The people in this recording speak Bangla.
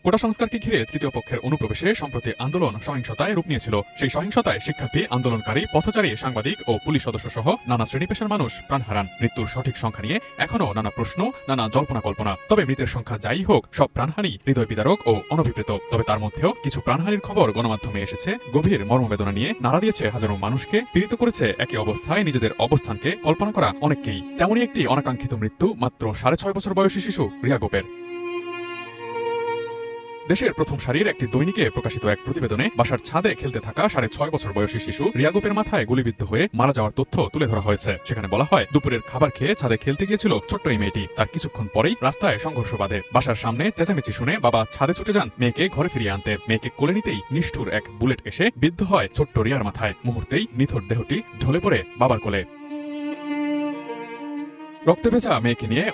কোটা সংস্কারকে ঘিরে তৃতীয় পক্ষের অনুপ্রবেশে সম্প্রতি আন্দোলন সহিংসতায় রূপ নিয়েছিল। সেই সহিংসতায় শিক্ষার্থী, আন্দোলনকারী, পথচারী, সাংবাদিক ও পুলিশ সদস্য সহ নানা শ্রেণী পেশার মানুষ প্রাণ হারান। মৃত্যুর সঠিক সংখ্যা নিয়ে এখনো নানা প্রশ্ন, নানা জল্পনা কল্পনা। তবে মৃতের সংখ্যা যাই হোক, সব প্রাণহানি হৃদয় বিদারক ও অনভিপ্রেত। তবে তার মধ্যেও কিছু প্রাণহানির খবর গণমাধ্যমে এসেছে, গভীর মর্মবেদনা নিয়ে নাড়া দিয়েছে হাজারো মানুষকে, পীড়িত করেছে একই অবস্থায় নিজেদের অবস্থানকে কল্পনা করা অনেককেই। তেমনই একটি অনাকাঙ্ক্ষিত মৃত্যু মাত্র 6.5 বছর বয়সী শিশু রিয়া গোপের। দেশের প্রথম সারির একটি দৈনিকে প্রকাশিত এক প্রতিবেদনে বাসার ছাদে খেলতে থাকা 6.5 বছর বয়সী শিশু রিয়া গোপের মাথায় গুলিবিদ্ধ হয়ে মারা যাওয়ার তথ্য তুলে ধরা হয়েছে। সেখানে বলা হয়, দুপুরের খাবার খেয়ে ছাদে খেলতে গিয়েছিল ছোট্ট এই মেয়েটি। তার কিছুক্ষণ পরেই রাস্তায় সংঘর্ষ বাধে। বাসার সামনে চেঁচামেচি শুনে বাবা ছাদে ছুটে যান মেয়েকে ঘরে ফিরিয়ে আনতে। মেয়েকে কোলে নিতেই নিষ্ঠুর এক বুলেট এসে বিদ্ধ হয় ছোট্ট রিয়ার মাথায়। মুহূর্তেই নিথর দেহটি ঢলে পড়ে বাবার কোলে। রক্তে ভেজা মেয়েকে নিয়ে